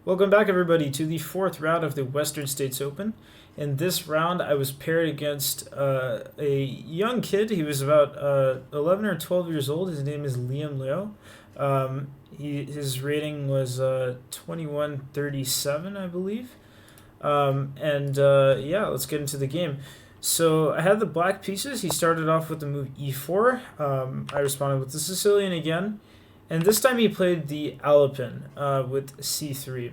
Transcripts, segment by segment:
Welcome back, everybody, to the fourth round of the Western States Open. In this round, I was paired against a young kid. He was about 11 or 12 years old. His name is Liam Liu. His rating was 2137, I believe. Yeah, let's get into the game. So I had the black pieces. He started off with the move e4. I responded with the Sicilian again. And this time he played the Alapin with c3.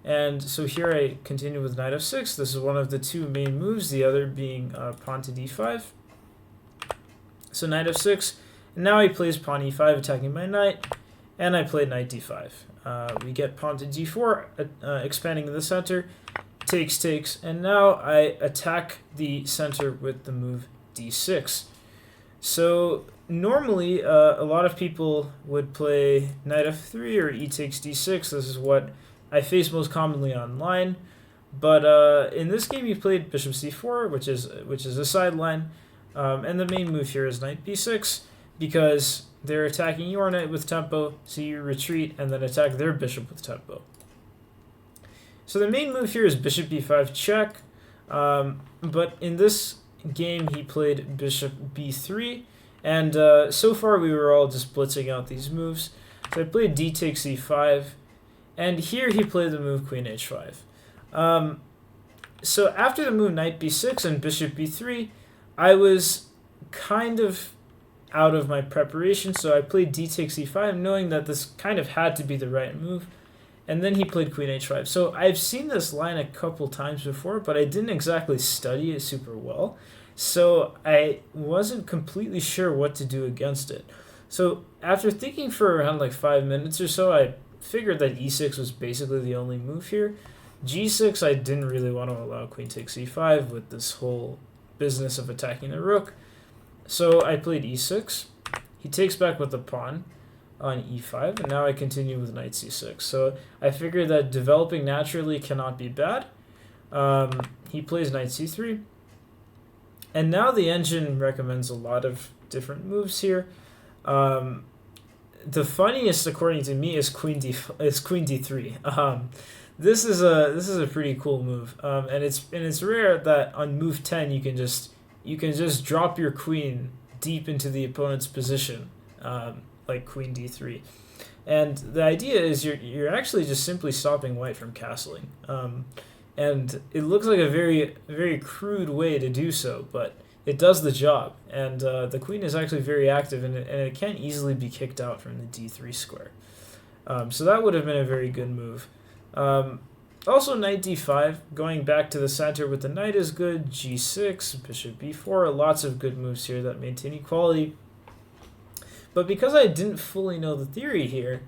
And so here I continue with knight f6. This is one of the two main moves, the other being pawn to d5. So knight f6. And now he plays pawn e5, attacking my knight. And I played knight d5. We get pawn to g4, expanding the center. Takes. And now I attack the center with the move d6. So normally, a lot of people would play knight f3 or e takes d6. This is what I face most commonly online. But in this game, you played bishop c4, which is a sideline. And the main move here is knight b6, because they're attacking your knight with tempo, so you retreat and then attack their bishop with tempo. So the main move here is bishop b5 check. But in this game, he played bishop b3. And so far, we were all just blitzing out these moves. So I played d takes e5. And here he played the move queen h5. So after the move knight b6 and bishop b3, I was kind of out of my preparation. So I played d takes e5, knowing that this kind of had to be the right move. And then he played queen h5. So I've seen this line a couple times before, but I didn't exactly study it super well. So I wasn't completely sure what to do against it. So after thinking for around like 5 minutes or so, I figured that e6 was basically the only move here. g6, I didn't really want to allow queen takes e5 with this whole business of attacking the rook. So I played e6. He takes back with the pawn on e5, and now I continue with knight c6. So I figured that developing naturally cannot be bad. He plays knight c3. And now the engine recommends a lot of different moves here. The funniest, according to me, is queen d3. This is a pretty cool move, and it's rare that on move 10 you can just drop your queen deep into the opponent's position, like queen d3. And the idea is you're actually just simply stopping white from castling. And it looks like a very, very crude way to do so, but it does the job. And the queen is actually very active, and it can't easily be kicked out from the d3 square. So that would have been a very good move. Also, knight d5, going back to the center with the knight is good. g6, bishop b4, lots of good moves here that maintain equality. But because I didn't fully know the theory here,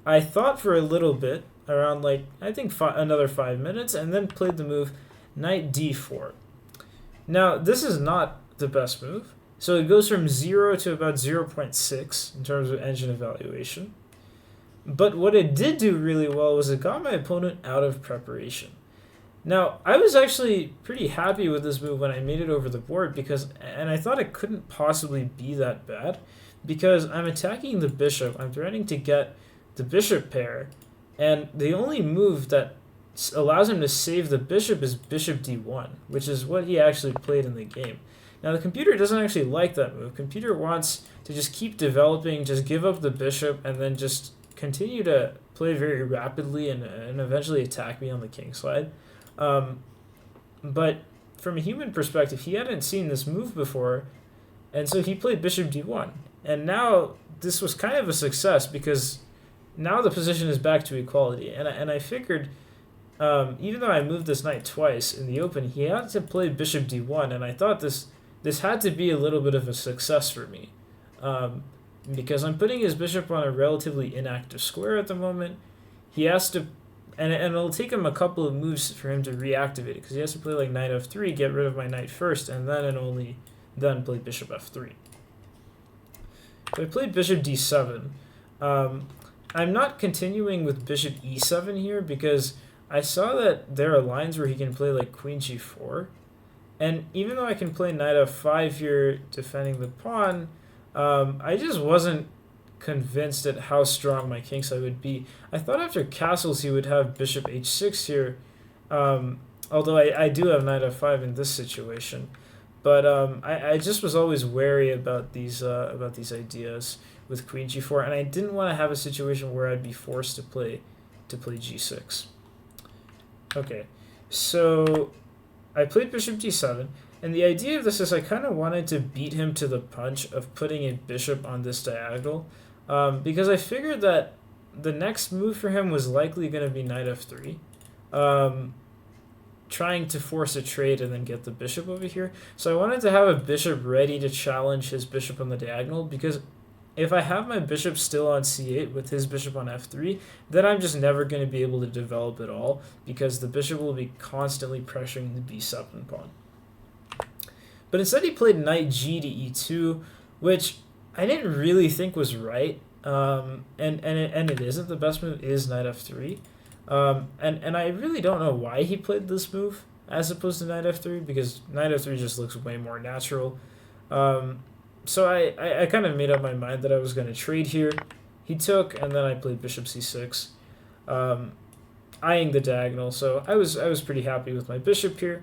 I thought for a little bit, around like, I think another 5 minutes, and then played the move knight d4. Now, this is not the best move. So it goes from 0 to about 0.6 in terms of engine evaluation. But what it did do really well was it got my opponent out of preparation. Now, I was actually pretty happy with this move when I made it over the board, and I thought it couldn't possibly be that bad, because I'm attacking the bishop. I'm threatening to get the bishop pair, and the only move that allows him to save the bishop is bishop d1, which is what he actually played in the game. Now, the computer doesn't actually like that move. Computer wants to just keep developing, just give up the bishop, and then just continue to play very rapidly and eventually attack me on the king side. But from a human perspective, he hadn't seen this move before, and so he played bishop d1. And now this was kind of a success, because now the position is back to equality. And I figured, even though I moved this knight twice in the open, he had to play bishop d1, and I thought this had to be a little bit of a success for me, because I'm putting his bishop on a relatively inactive square at the moment. He has to, and it'll take him a couple of moves for him to reactivate it, because he has to play like knight f3, get rid of my knight first, and then and only then play bishop f3. So I played bishop d7. I'm not continuing with bishop e7 here, because I saw that there are lines where he can play like queen g4. And even though I can play knight f5 here defending the pawn, I just wasn't convinced at how strong my kingside would be. I thought after castles he would have bishop h6 here, although I do have knight f5 in this situation. But I just was always wary about these ideas with queen g4, and I didn't want to have a situation where I'd be forced to play g6. Okay, so I played bishop g7, and the idea of this is I kind of wanted to beat him to the punch of putting a bishop on this diagonal, because I figured that the next move for him was likely going to be knight f3, trying to force a trade and then get the bishop over here. So I wanted to have a bishop ready to challenge his bishop on the diagonal, because if I have my bishop still on c8 with his bishop on f3, then I'm just never going to be able to develop at all, because the bishop will be constantly pressuring the b7 pawn. But instead he played knight g to e2, which I didn't really think was right, and it isn't. The best move is knight f3, and I really don't know why he played this move as opposed to knight f3, because knight f3 just looks way more natural. So I kind of made up my mind that I was going to trade here. He took, and then I played bishop c6, eyeing the diagonal. So I was pretty happy with my bishop here.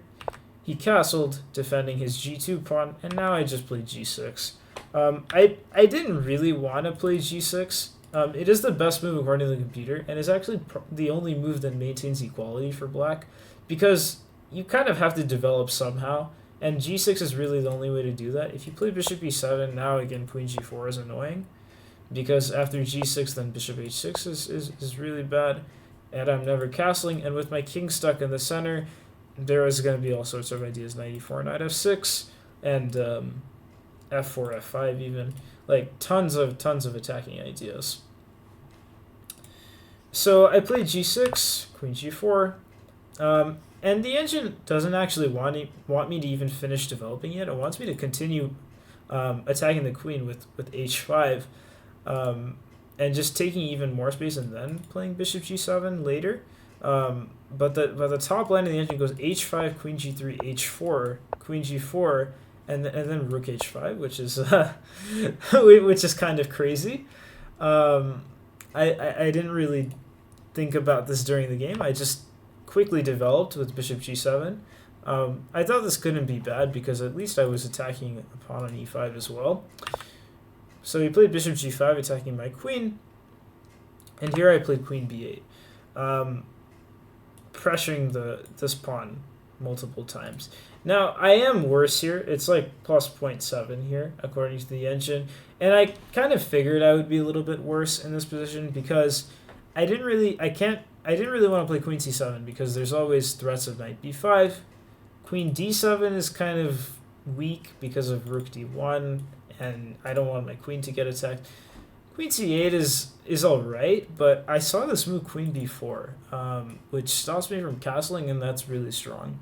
He castled, defending his g2 pawn, and now I just played g6. I didn't really want to play g6. It is the best move according to the computer, and is actually the only move that maintains equality for black, because you kind of have to develop somehow, and g6 is really the only way to do that. If you play bishop e7, now again queen g4 is annoying, because after g6 then bishop h6 is really bad, and I'm never castling, and with my king stuck in the center, there is going to be all sorts of ideas, knight e4, knight f6, and f4, f5 even, like tons of attacking ideas. So I played g6, queen g4, and the engine doesn't actually want me to even finish developing yet. It wants me to continue attacking the queen with h5, and just taking even more space and then playing bishop g7 later. But the top line of the engine goes h5, queen g3, h4, queen g4, and then rook h5, which is which is kind of crazy. I didn't really think about this during the game. I just quickly developed with bishop g7. I thought this couldn't be bad, because at least I was attacking a pawn on e5 as well. So he played bishop g5, attacking my queen, and here I played queen b8, pressuring this pawn multiple times. Now, I am worse here. It's like plus 0.7 here, according to the engine. And I kind of figured I would be a little bit worse in this position, because I didn't really want to play queen c7, because there's always threats of knight b5. Queen d7 is kind of weak because of rook d1, and I don't want my queen to get attacked. Queen c8 is alright, but I saw this move queen b4, which stops me from castling, and that's really strong.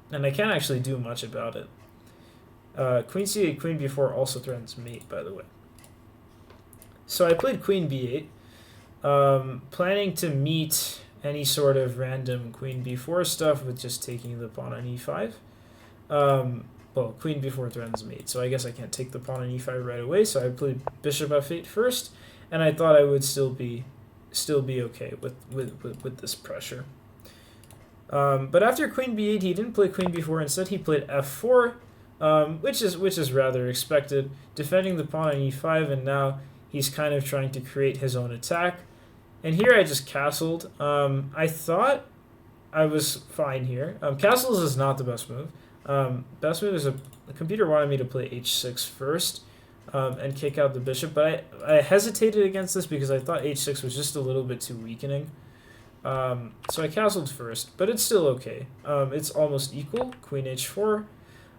And I can't actually do much about it. Queen c8, queen b4 also threatens mate, by the way. So I played queen b8, planning to meet any sort of random queen b4 stuff with just taking the pawn on e5. Well, queen b4 threatens mate, so I guess I can't take the pawn on e5 right away, so I played bishop f8 first, and I thought I would still be okay with this pressure. But after queen b8, he didn't play queen b4. Instead, he played f4, which is rather expected, defending the pawn on e5, and now he's kind of trying to create his own attack. And here I just castled. I thought I was fine here. Castles is not the best move. Best move is the computer wanted me to play h6 first, and kick out the bishop, but I hesitated against this because I thought h6 was just a little bit too weakening. So I castled first, but it's still okay. It's almost equal, queen h4.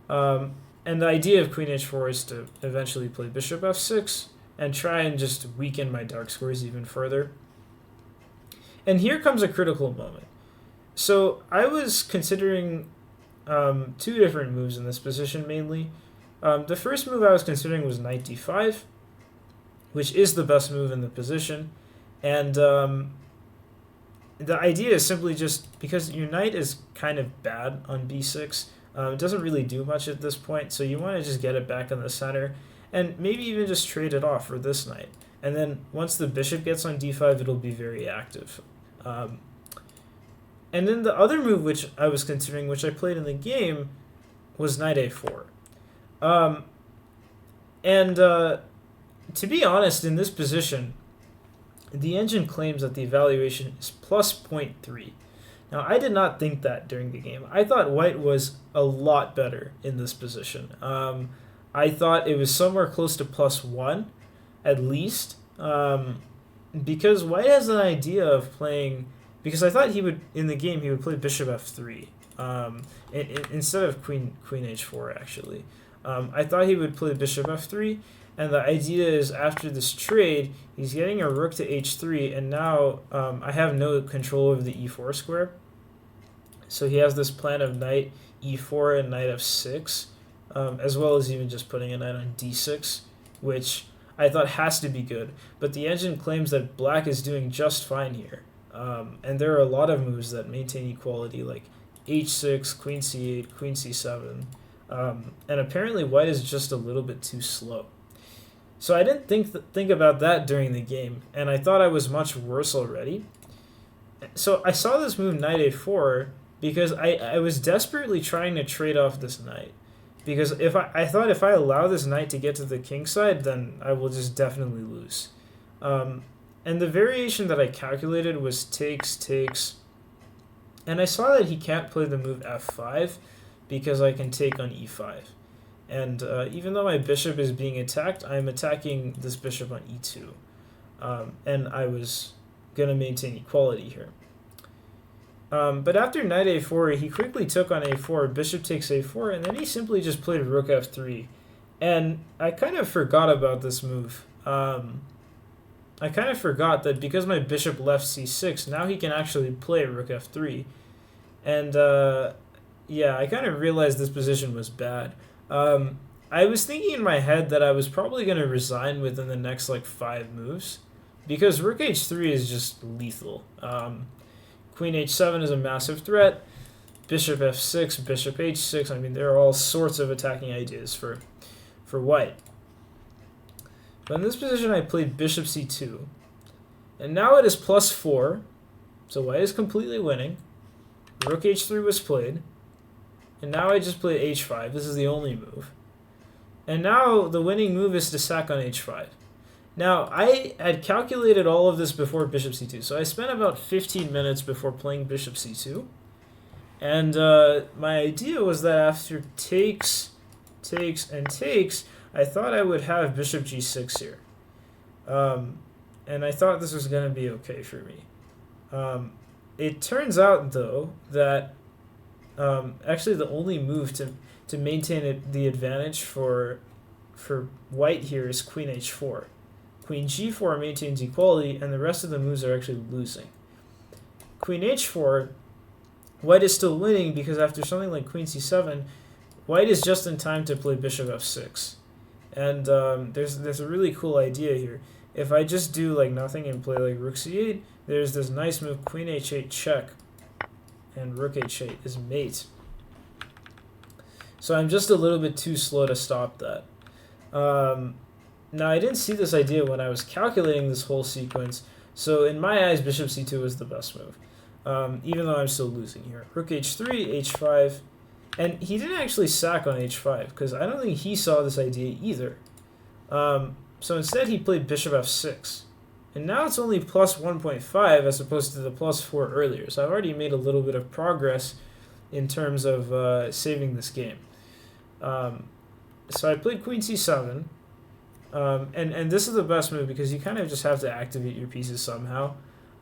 And the idea of queen h4 is to eventually play bishop f6 and try and just weaken my dark squares even further. And here comes a critical moment. So I was considering two different moves in this position mainly. The first move I was considering was knight d5, which is the best move in the position. And the idea is simply just because your knight is kind of bad on b6. It doesn't really do much at this point, so you want to just get it back in the center. and maybe even just trade it off for this knight. And then once the bishop gets on d5, it'll be very active. And then the other move which I was considering, which I played in the game, was knight a4. To be honest, in this position, the engine claims that the evaluation is plus 0.3. Now, I did not think that during the game. I thought white was a lot better in this position. I thought it was somewhere close to plus 1, at least, because white has an idea of playing... Because I thought he would, in the game, he would play bishop f3 instead of queen h4, actually. I thought he would play bishop f3, and the idea is after this trade, he's getting a rook to h3, and now I have no control over the e4 square. So he has this plan of knight e4 and knight f6, as well as even just putting a knight on d6, which I thought has to be good. But the engine claims that black is doing just fine here. And there are a lot of moves that maintain equality, like h6, queen c8, queen c7, and apparently white is just a little bit too slow. So I didn't think about that during the game, and I thought I was much worse already. So I saw this move knight a4 because I was desperately trying to trade off this knight. Because if I thought if I allow this knight to get to the king side, then I will just definitely lose. And the variation that I calculated was takes, and I saw that he can't play the move f5 because I can take on e5. And even though my bishop is being attacked, I'm attacking this bishop on e2. And I was going to maintain equality here. But after knight a4, he quickly took on a4, bishop takes a4, and then he simply just played rook f3. And I kind of forgot about this move. I kind of forgot that because my bishop left c6, now he can actually play rook f3. And yeah, I kind of realized this position was bad. I was thinking in my head that I was probably going to resign within the next like 5 moves, because rook h3 is just lethal. Queen h7 is a massive threat. Bishop f6, bishop h6. I mean, there are all sorts of attacking ideas for white. But in this position, I played bishop c2. And now it is plus 4. So white is completely winning. Rook h3 was played. And now I just play h5. This is the only move. And now the winning move is to sack on h5. Now, I had calculated all of this before bishop c2. So I spent about 15 minutes before playing bishop c2. And my idea was that after takes, and takes, I thought I would have bishop g6 here. And I thought this was going to be okay for me. It turns out, though, that actually the only move to maintain the advantage for white here is queen h4. Queen g4 maintains equality, and the rest of the moves are actually losing. Queen h4, white is still winning because after something like queen c7, white is just in time to play bishop f6. And there's a really cool idea here. If I just do like nothing and play like rook c8, there's this nice move queen h8 check, and rook h8 is mate. So I'm just a little bit too slow to stop that. Now I didn't see this idea when I was calculating this whole sequence, so in my eyes bishop c2 is the best move, even though I'm still losing here. Rook h3, h5, and he didn't actually sack on h5 because I don't think he saw this idea either. So instead he played bishop f6, and now it's only plus 1.5 as opposed to the plus 4 earlier, so I've already made a little bit of progress in terms of saving this game. So I played queen c7, and this is the best move because you kind of just have to activate your pieces somehow.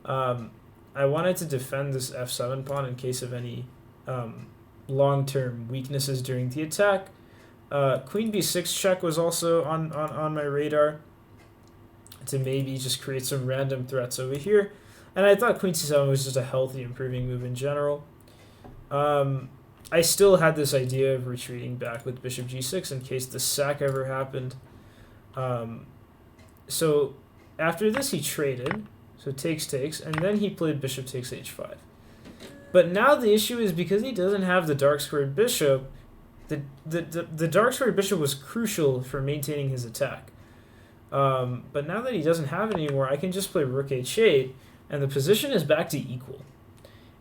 I wanted to defend this f7 pawn in case of any long-term weaknesses during the attack. Queen b6 check was also on my radar to maybe just create some random threats over here. And I thought queen c7 was just a healthy improving move in general. I still had this idea of retreating back with bishop g6 in case the sack ever happened. So after this he traded, so takes, and then he played bishop takes h5. But now the issue is because he doesn't have the dark squared bishop, the dark square bishop was crucial for maintaining his attack. But now that he doesn't have it anymore, I can just play rook h8, and the position is back to equal.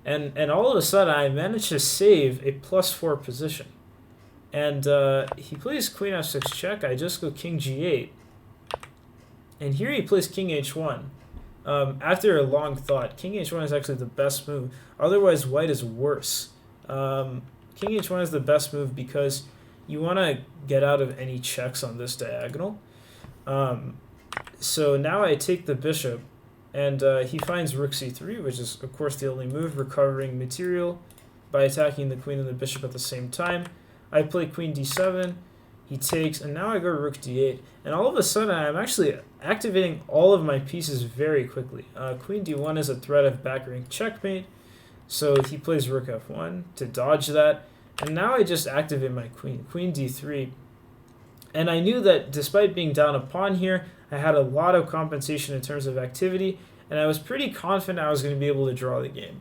And all of a sudden, I managed to save a +4 position. And he plays queen f6 check. I just go king g8. And here he plays king h1. After a long thought, king h1 is actually the best move. Otherwise, white is worse. King h1 is the best move because you want to get out of any checks on this diagonal. So now I take the bishop, and he finds rook c3, which is, of course, the only move, recovering material by attacking the queen and the bishop at the same time. I play queen d7, he takes, and now I go rook d8. And all of a sudden, I'm actually activating all of my pieces very quickly. Queen d1 is a threat of back rank checkmate, so he plays rook f1 to dodge that. And now I just activate my queen, queen d3. And I knew that despite being down a pawn here, I had a lot of compensation in terms of activity, and I was pretty confident I was going to be able to draw the game.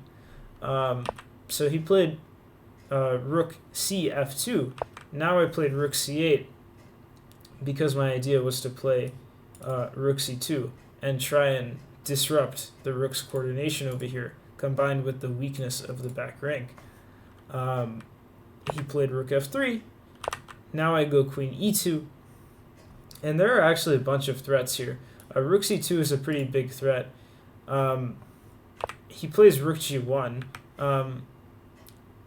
So he played rook cf2. Now I played rook c8 because my idea was to play rook c2 and try and disrupt the rook's coordination over here, combined with the weakness of the back rank. He played rook f3. Now I go queen e2. And there are actually a bunch of threats here. Rook c2 is a pretty big threat. He plays rook g1.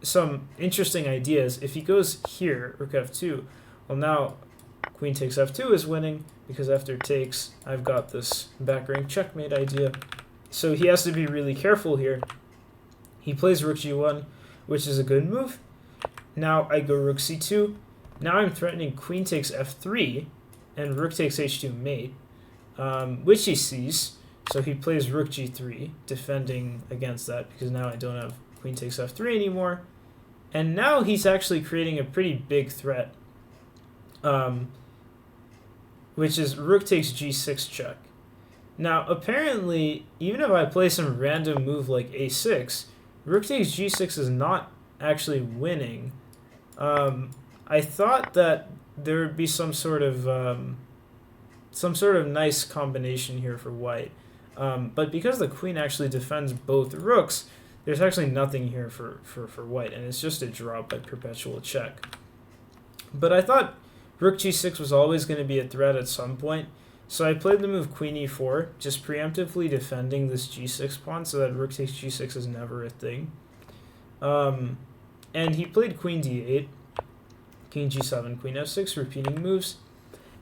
Some interesting ideas. If he goes here, rook f2, well, now queen takes f2 is winning, because after takes, I've got this back rank checkmate idea. So he has to be really careful here. He plays rook g1, which is a good move. Now I go rook c2. Now I'm threatening queen takes f3, and rook takes h2 mate, which he sees. So he plays rook g3, defending against that, because now I don't have queen takes f3 anymore. And now he's actually creating a pretty big threat, which is rook takes g6 check. Now, apparently, even if I play some random move like a6, rook takes g6 is not actually winning. I thought that there would be some sort of nice combination here for white, but because the queen actually defends both rooks, there's actually nothing here for white, and it's just a draw by perpetual check. But I thought rook g6 was always going to be a threat at some point, so I played the move queen e4, just preemptively defending this g6 pawn so that rook takes g6 is never a thing. And he played queen d8, king g7, queen f6, repeating moves.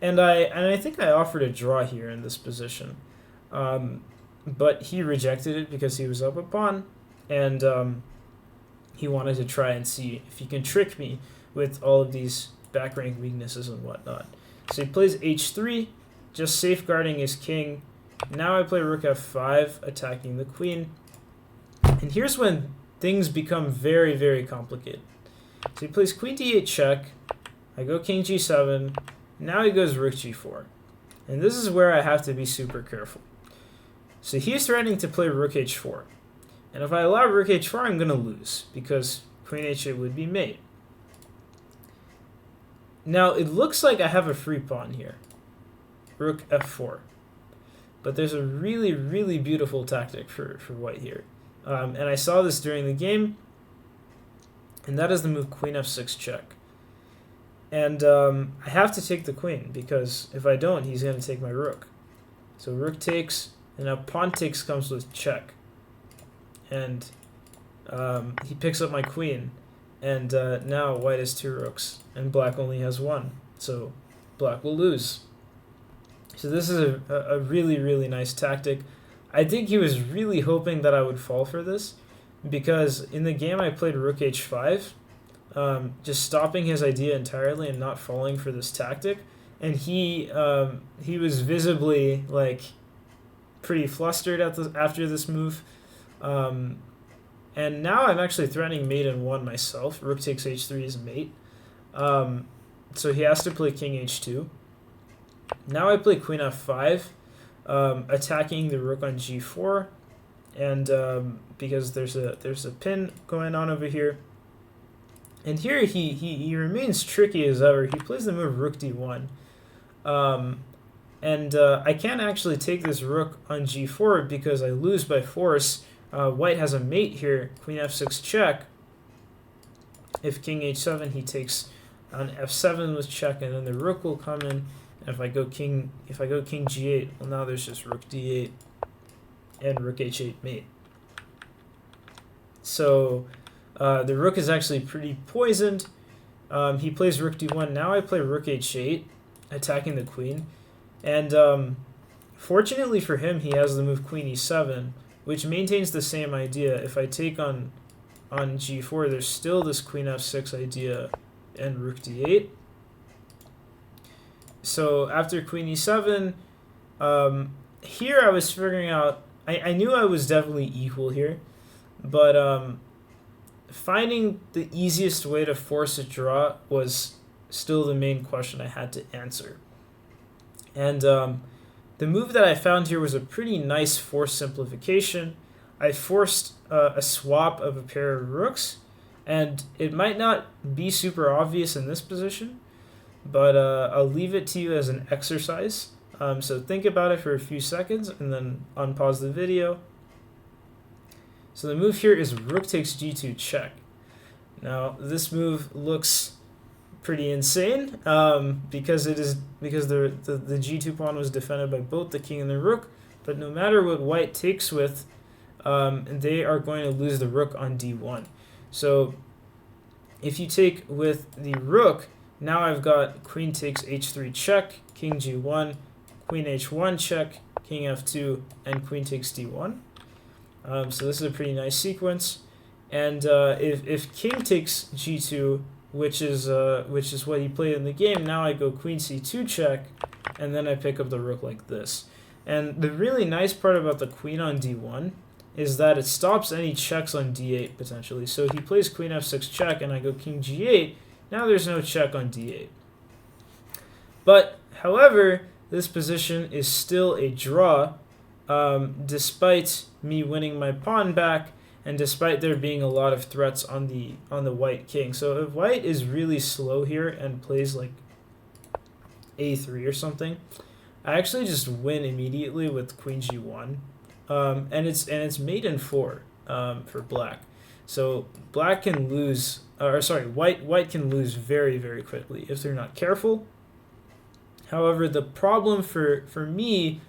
And I think I offered a draw here in this position. But he rejected it because he was up a pawn, and he wanted to try and see if he can trick me with all of these back rank weaknesses and whatnot. So he plays h3, just safeguarding his king. Now I play rook f5, attacking the queen. And here's when things become very, very complicated. So he plays queen d8 check. I go king g7. Now he goes rook g4. And this is where I have to be super careful. So he's threatening to play rook h4. And if I allow rook h4, I'm going to lose, because queen h8 would be mate. Now, it looks like I have a free pawn here. Rook f4. But there's a really, really beautiful tactic for white here. And I saw this during the game, and that is the move queen f6 check. And I have to take the queen, because if I don't, he's going to take my rook. So rook takes, and now pawn takes comes with check. And he picks up my queen, and now white has 2 rooks, and black only has 1. So black will lose. So this is a really, really nice tactic. I think he was really hoping that I would fall for this, because in the game I played rook h5, just stopping his idea entirely and not falling for this tactic. And he was visibly like pretty flustered after this move. And now I'm actually threatening mate in 1 myself. Rook takes h3 is mate. So he has to play king h2. Now I play queen f5, attacking the rook on g4, and because there's a pin going on over here. And here he remains tricky as ever. He plays the move rook d1. I can't actually take this rook on g4 because I lose by force. White has a mate here, queen f6 check. If king h7, he takes on f7 with check, and then the rook will come in. And if I go king g8, well, now there's just rook d8 and rook h8 mate. So the rook is actually pretty poisoned. He plays rook d1. Now I play rook h8, attacking the queen. And fortunately for him, he has the move queen e7, which maintains the same idea. If I take on g4, there's still this queen f6 idea and rook d8. So after queen e7, here I was figuring out, I knew I was definitely equal here, but finding the easiest way to force a draw was still the main question I had to answer. And the move that I found here was a pretty nice force simplification. I forced a swap of a pair of rooks, and it might not be super obvious in this position, but I'll leave it to you as an exercise. So think about it for a few seconds and then unpause the video. So the move here is rook takes g2 check. Now this move looks pretty insane because the g2 pawn was defended by both the king and the rook, but no matter what white takes with, they are going to lose the rook on d1. So if you take with the rook, now I've got queen takes h3 check, king g1, queen h1 check, king f2, and queen takes d1. So this is a pretty nice sequence. And if king takes g2, which is what he played in the game, now I go queen c2 check, and then I pick up the rook like this. And the really nice part about the queen on d1 is that it stops any checks on d8 potentially. So he plays queen f6 check, and I go king g8. Now there's no check on d8. But however, this position is still a draw, despite me winning my pawn back, and despite there being a lot of threats on the white king. So if white is really slow here and plays like a3 or something, I actually just win immediately with queen g1, and it's mate in 4 for black. So black can lose, or sorry, white can lose very, very quickly if they're not careful. However, the problem for me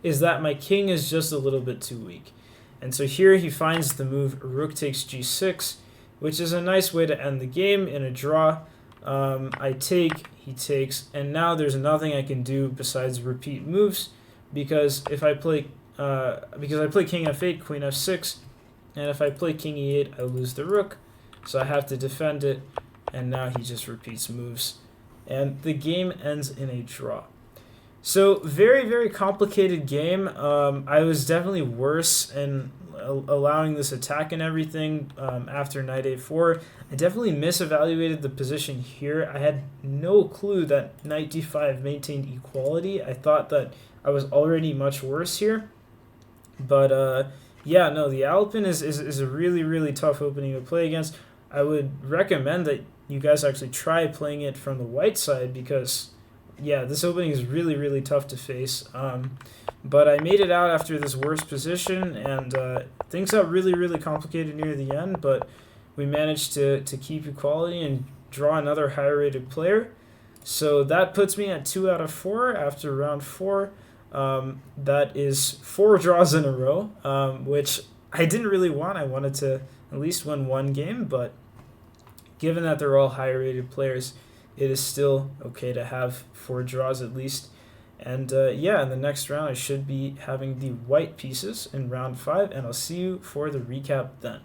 is that my king is just a little bit too weak. And so here he finds the move rook takes g6, which is a nice way to end the game in a draw. I take, he takes, and now there's nothing I can do besides repeat moves, because if I play king f8, queen f6, and if I play king e8, I lose the rook, so I have to defend it, and now he just repeats moves, and the game ends in a draw. So very, very complicated game. I was definitely worse in allowing this attack and everything after knight a4. I definitely misevaluated the position here. I had no clue that knight d5 maintained equality. I thought that I was already much worse here. But yeah, no, the Alpin is a really, really tough opening to play against. I would recommend that you guys actually try playing it from the white side because, yeah, this opening is really, really tough to face. But I made it out after this worst position, and things got really, really complicated near the end, but we managed to keep equality and draw another higher-rated player. So that puts me at 2 out of 4 after round 4. That is 4 draws in a row, which I didn't really want. I wanted to at least win one game, but given that they're all higher-rated players, it is still okay to have 4 draws at least. And yeah, in the next round, I should be having the white pieces in round 5, and I'll see you for the recap then.